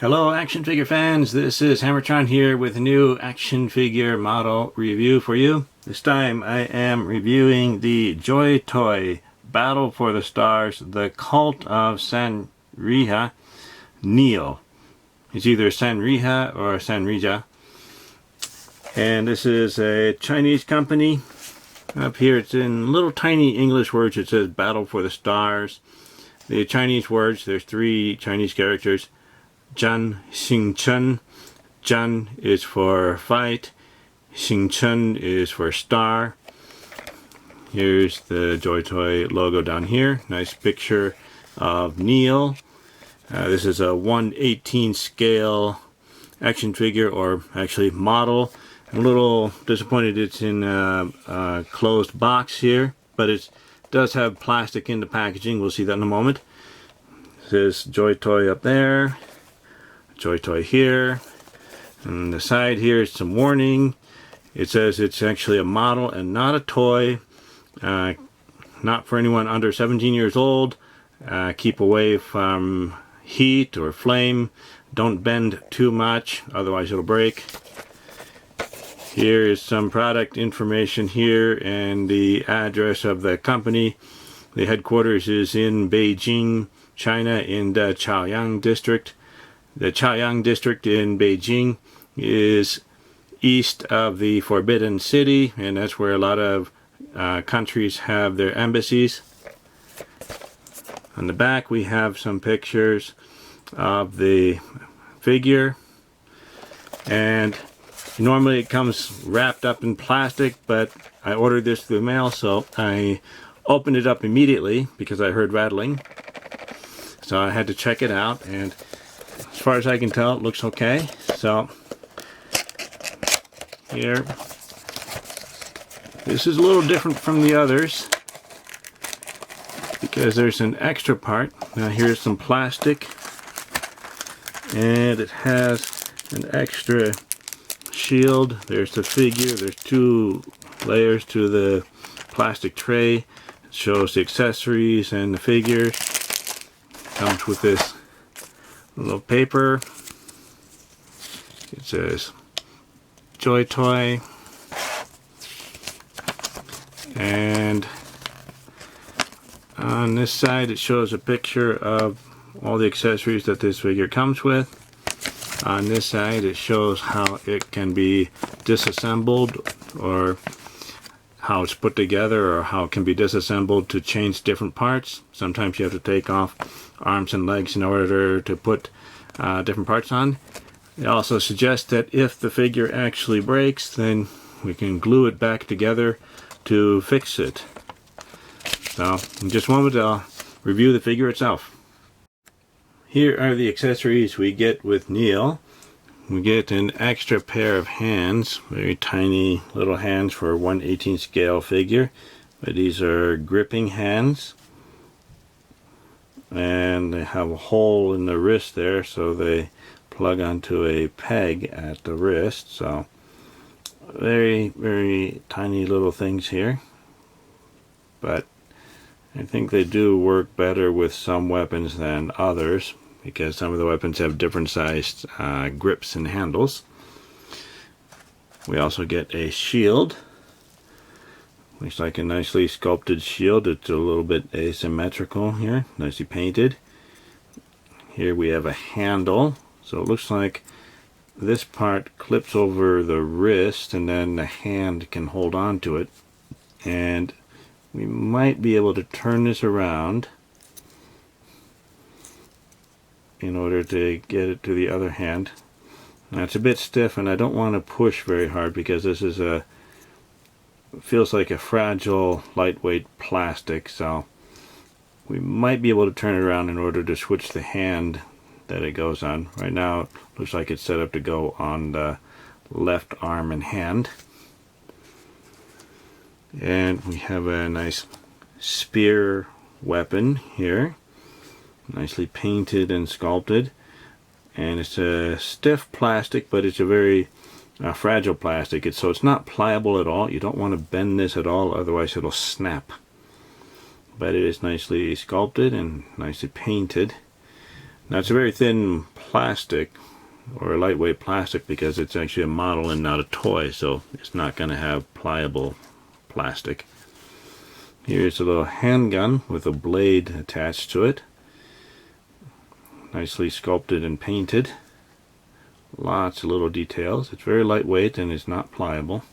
Hello action figure fans, this is HammerTron here with a new action figure model review for you. This time I am reviewing the Joy Toy Battle for the Stars, the Cult of San Reja Neo. It's either San Reja or San Reja. And this is a Chinese company. Up here it's in little tiny English words. It says Battle for the Stars. The Chinese words, there's 3 Chinese characters. Zhan, Xing Chen. Zhan is for fight. Xing Chen is for star. Here's the Joy Toy logo down here. Nice picture of Neo. This is a 1/18 scale action figure, or actually model. I'm a little disappointed it's in a closed box here, but it does have plastic in the packaging. We'll see that in a moment. It says Joy Toy up there. Joy Toy here. And the side here is some warning. It says it's actually a model and not a toy. Not for anyone under 17 years old. Keep away from heat or flame. Don't bend too much, otherwise it'll break. Here is some product information here and the address of the company. The headquarters is in Beijing, China, in the Chaoyang district. The Chaoyang district in Beijing is east of the Forbidden City, and that's where a lot of countries have their embassies. On the back we have some pictures of the figure, and normally it comes wrapped up in plastic, but I ordered this through the mail, so I opened it up immediately because I heard rattling. So I had to check it out, and as far as I can tell, it looks okay. So here, this is a little different from the others because there's an extra part. Now here's some plastic, and it has an extra shield. There's the figure. There's 2 layers to the plastic tray. It shows the accessories and the figure. Comes with this little paper. It says Joy Toy, and on this side it shows a picture of all the accessories that this figure comes with. On this side it shows how it can be disassembled, or how it's put together, or how it can be disassembled to change different parts. Sometimes you have to take off arms and legs in order to put different parts on. It also suggests that if the figure actually breaks, then we can glue it back together to fix it. So in just a moment I'll review the figure itself. Here are the accessories we get with Neo. We get an extra pair of hands, very tiny little hands for a 1/18 scale figure, but these are gripping hands, and they have a hole in the wrist there, so they plug onto a peg at the wrist. So very, very tiny little things here, but I think they do work better with some weapons than others, because some of the weapons have different sized grips and handles. We also get a shield. Looks like a nicely sculpted shield. It's a little bit asymmetrical here, nicely painted. Here we have a handle. So it looks like this part clips over the wrist, and then the hand can hold on to it. And we might be able to turn this around in order to get it to the other hand. Now it's a bit stiff, and I don't want to push very hard because this is feels like a fragile, lightweight plastic, so we might be able to turn it around in order to switch the hand that it goes on. Right now it looks like it's set up to go on the left arm and hand. And we have a nice spear weapon here, nicely painted and sculpted, and it's a stiff plastic, but it's a very fragile plastic. So it's not pliable at all. You don't want to bend this at all, otherwise it'll snap. But it is nicely sculpted and nicely painted. Now it's a very thin plastic, or a lightweight plastic, because it's actually a model and not a toy, so it's not going to have pliable plastic. Here's a little handgun with a blade attached to it. Nicely sculpted and painted. Lots of little details. It's very lightweight and it's not pliable.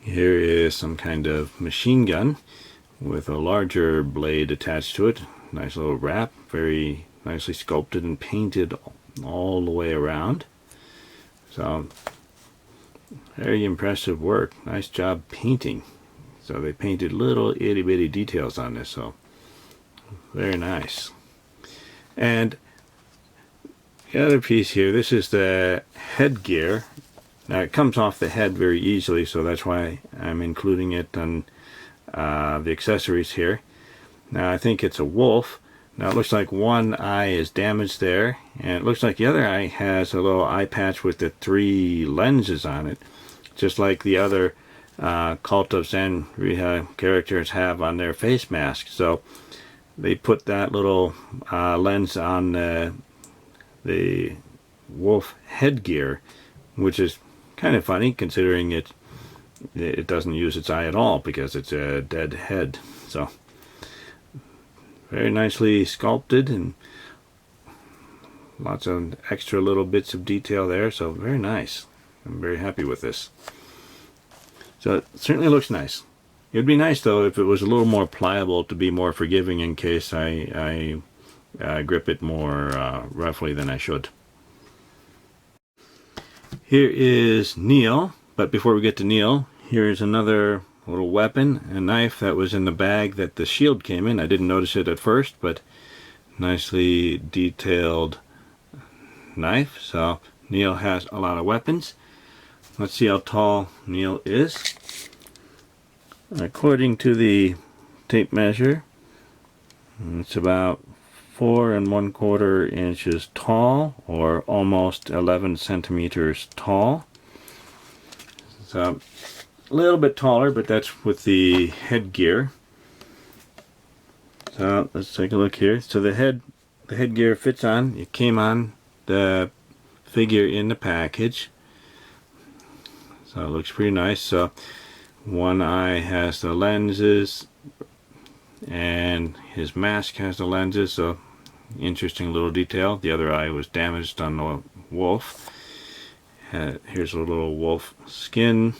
Here is some kind of machine gun with a larger blade attached to it. Nice little wrap, very nicely sculpted and painted all the way around. So, very impressive work. Nice job painting. So they painted little itty bitty details on this, so very nice. And the other piece here, this is the headgear. Now it comes off the head very easily, so that's why I'm including it on the accessories here. Now I think it's a wolf. Now it looks like one eye is damaged there, and it looks like the other eye has a little eye patch with the 3 lenses on it, just like the other Cult of San Reja characters have on their face masks. So they put that little lens on the wolf headgear, which is kind of funny considering it doesn't use its eye at all because it's a dead head. So very nicely sculpted and lots of extra little bits of detail there, so very nice. I'm very happy with this. So it certainly looks nice. It would be nice though if it was a little more pliable to be more forgiving in case I grip it more roughly than I should. Here is Neil, but before we get to Neil, here's another little weapon, a knife that was in the bag that the shield came in. I didn't notice it at first, but nicely detailed knife. So Neil has a lot of weapons. Let's see how tall Neil is. According to the tape measure, it's about 4 1/4 inches tall, or almost 11 centimeters tall. So a little bit taller, but that's with the headgear. So let's take a look here. So the headgear fits on. It came on the figure in the package. So it looks pretty nice. So one eye has the lenses and his mask has the lenses, so interesting little detail. The other eye was damaged on the wolf. Here's a little wolf skin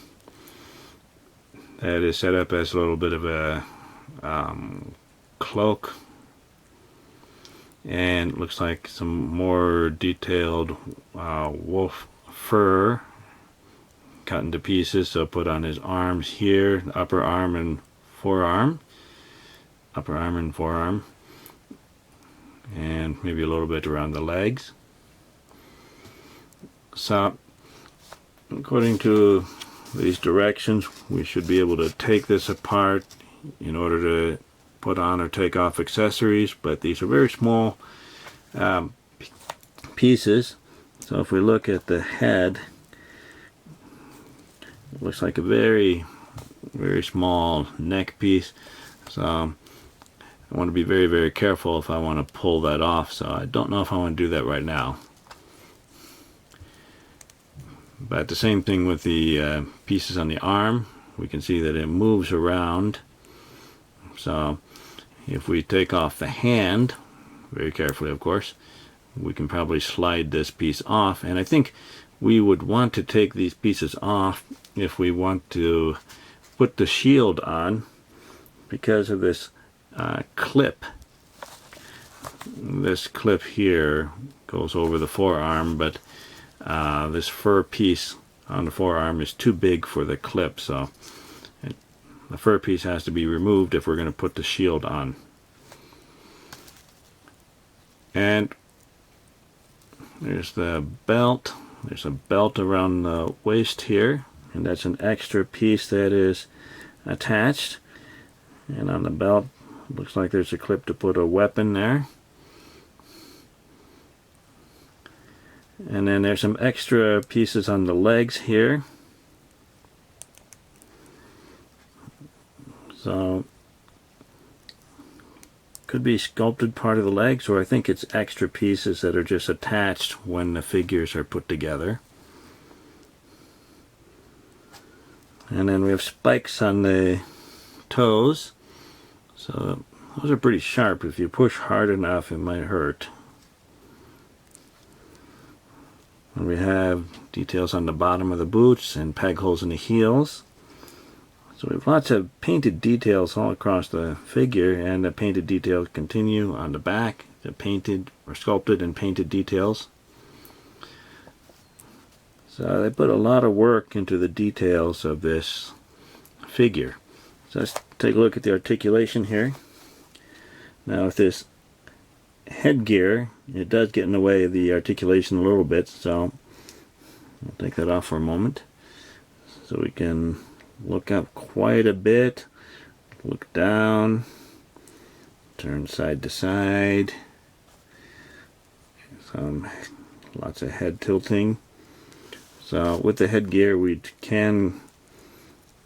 that is set up as a little bit of a cloak, and looks like some more detailed wolf fur cut into pieces, so put on his arms here, upper arm and forearm, and maybe a little bit around the legs. So according to these directions, we should be able to take this apart in order to put on or take off accessories, but these are very small pieces. So if we look at the head, it looks like a very small neck piece, so I want to be very careful if I want to pull that off, so I don't know if I want to do that right now. But the same thing with the pieces on the arm. We can see that it moves around, so if we take off the hand, very carefully of course, we can probably slide this piece off, and I think we would want to take these pieces off if we want to put the shield on, because of this clip. This clip here goes over the forearm, but this fur piece on the forearm is too big for the clip, so the fur piece has to be removed if we're going to put the shield on. And there's the belt. There's a belt around the waist here, and that's an extra piece that is attached. And on the belt, looks like there's a clip to put a weapon there. And then there's some extra pieces on the legs here. So could be sculpted part of the legs, or I think it's extra pieces that are just attached when the figures are put together. And then we have spikes on the toes, so those are pretty sharp. If you push hard enough, it might hurt. And we have details on the bottom of the boots and peg holes in the heels. So we have lots of painted details all across the figure, and the painted details continue on the back, the painted or sculpted and painted details. So they put a lot of work into the details of this figure. So let's take a look at the articulation here. Now with this headgear, it does get in the way of the articulation a little bit, so I'll take that off for a moment. So we can look up quite a bit, look down, turn side to side, lots of head tilting. So with the headgear we can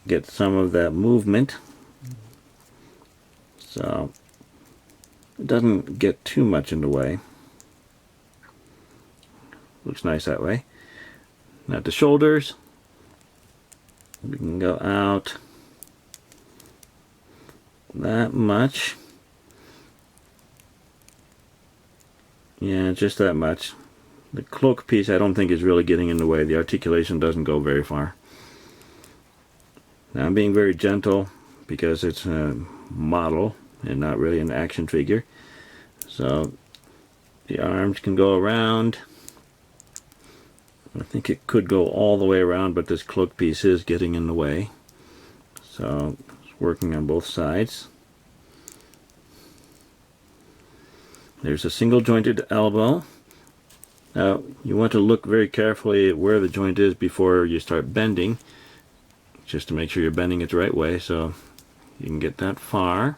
get some of that movement, so it doesn't get too much in the way. Looks nice that way. Now at the shoulders, we can go out that much. Yeah, just that much. The cloak piece I don't think is really getting in the way. The articulation doesn't go very far. Now I'm being very gentle because it's a model and not really an action figure. So the arms can go around. I think it could go all the way around, but this cloak piece is getting in the way. So it's working on both sides. There's a single jointed elbow. Now you want to look very carefully at where the joint is before you start bending, just to make sure you're bending it the right way, so you can get that far.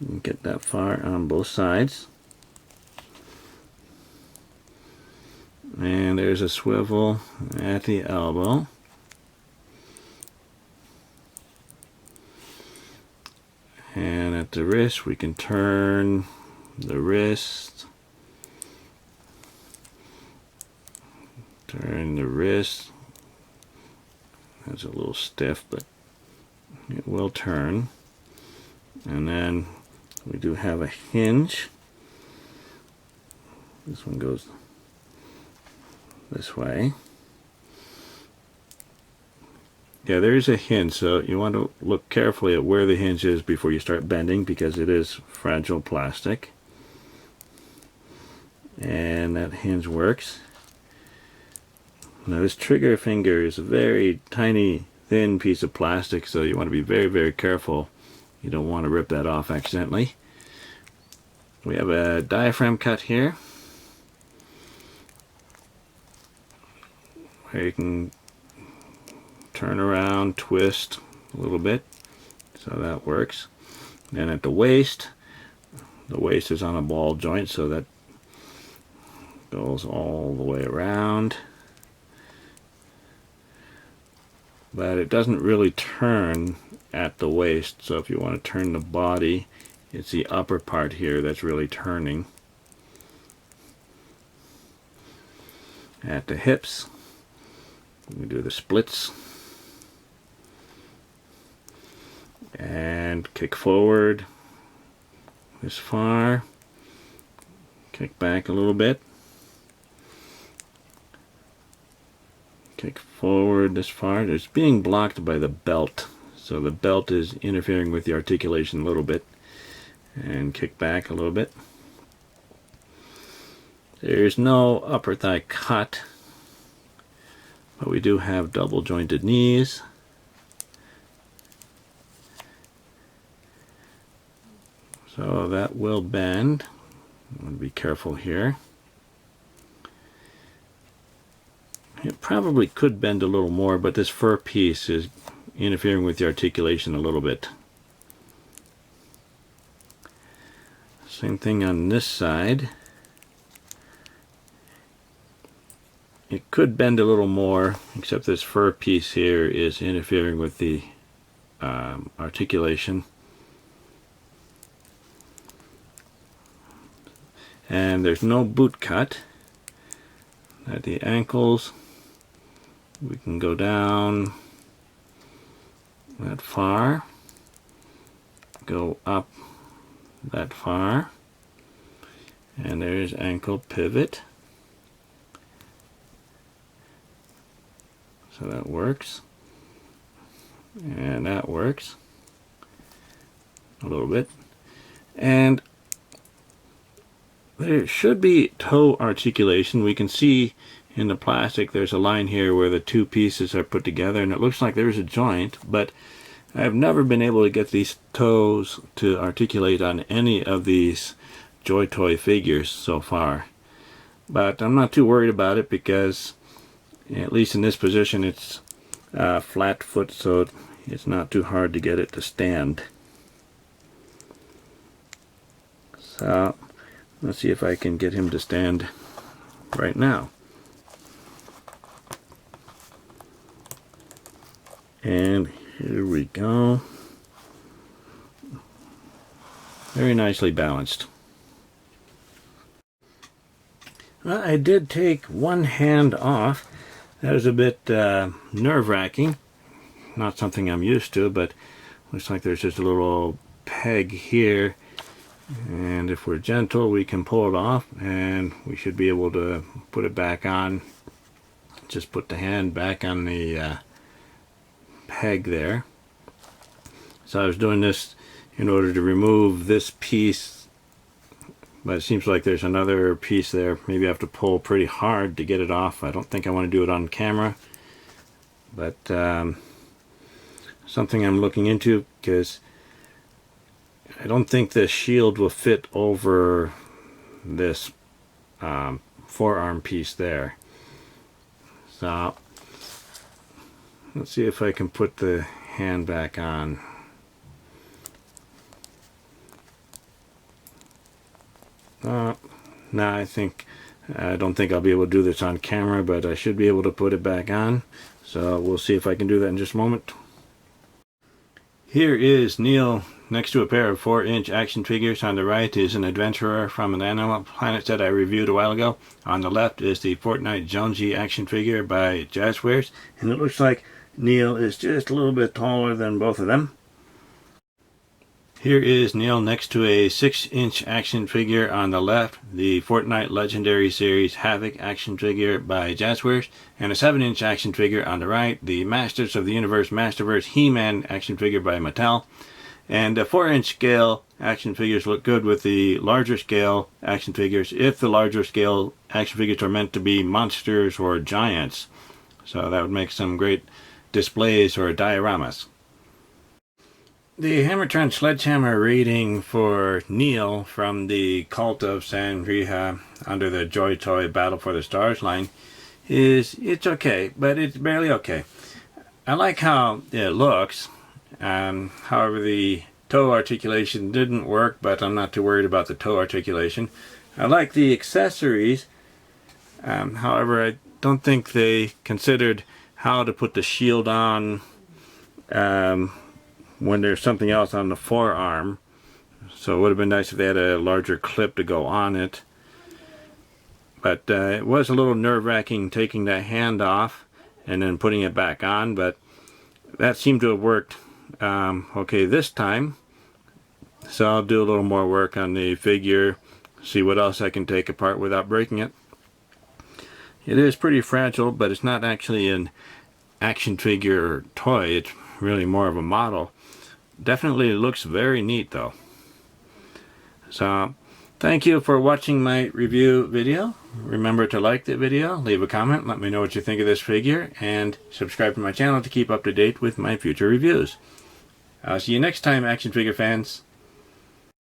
You can get that far on both sides. And there's a swivel at the elbow. And at the wrist we can turn the wrist. Turn the wrist. That's a little stiff, but it will turn. And then we do have a hinge. This one goes this way. Yeah, there is a hinge, so you want to look carefully at where the hinge is before you start bending, because it is fragile plastic. And that hinge works. Now this trigger finger is a very tiny, thin piece of plastic, so you want to be very, very careful. You don't want to rip that off accidentally. We have a diaphragm cut here, where you can turn around, twist a little bit, so that works. Then at the waist is on a ball joint, so that goes all the way around. But it doesn't really turn at the waist, so if you want to turn the body, it's the upper part here that's really turning. At the hips, we do the splits. And kick forward this far, kick back a little bit, kick forward this far. It's being blocked by the belt, so the belt is interfering with the articulation a little bit, and kick back a little bit. There's no upper thigh cut, but we do have double jointed knees. So that will bend. I'm going to be careful here. It probably could bend a little more, but this fur piece is interfering with the articulation a little bit. Same thing on this side. It could bend a little more, except this fur piece here is interfering with the articulation. And there's no boot cut. At the ankles, we can go down that far, go up that far, and there's ankle pivot. So that works, and that works a little bit. And there should be toe articulation. We can see in the plastic there's a line here where the two pieces are put together, and it looks like there's a joint, but I've never been able to get these toes to articulate on any of these Joy Toy figures so far. But I'm not too worried about it because, at least in this position, it's flat foot, so it's not too hard to get it to stand. So let's see if I can get him to stand right now. And here we go. Very nicely balanced. Well, I did take one hand off. That was a bit nerve-wracking. Not something I'm used to, but looks like there's just a little peg here. And if we're gentle, we can pull it off, and we should be able to put it back on. Just put the hand back on the peg there. So I was doing this in order to remove this piece, but it seems like there's another piece there. Maybe I have to pull pretty hard to get it off. I don't think I want to do it on camera, but something I'm looking into, because I don't think the shield will fit over this forearm piece there. So let's see if I can put the hand back on. No, I don't think I'll be able to do this on camera, but I should be able to put it back on. So we'll see if I can do that in just a moment. Here is Neil next to a pair of 4-inch action figures. On the right is an adventurer from an Animal Planet that I reviewed a while ago. On the left is the Fortnite Jonesy action figure by Jazzwares, and it looks like Neil is just a little bit taller than both of them. Here is Neil next to a 6-inch action figure on the left, the Fortnite Legendary Series Havoc action figure by Jazzwares, and a 7-inch action figure on the right, the Masters of the Universe Masterverse He-Man action figure by Mattel. And the 4-inch scale action figures look good with the larger scale action figures, if the larger scale action figures are meant to be monsters or giants. So that would make some great displays or dioramas. The HammerTron Sledgehammer rating for Neil from the Cult of San Reja under the Joy Toy Battle for the Stars line is, it's okay, but it's barely okay. I like how it looks. However, the toe articulation didn't work, but I'm not too worried about the toe articulation. I like the accessories. However, I don't think they considered how to put the shield on when there's something else on the forearm. So it would have been nice if they had a larger clip to go on it. But it was a little nerve-wracking taking that hand off and then putting it back on, but that seemed to have worked okay this time. So I'll do a little more work on the figure, see what else I can take apart without breaking it. It is pretty fragile, but it's not actually an action figure toy. It's really more of a model. Definitely looks very neat though. So thank you for watching my review video. Remember to like the video, leave a comment, let me know what you think of this figure, and subscribe to my channel to keep up to date with my future reviews. I'll see you next time, action figure fans.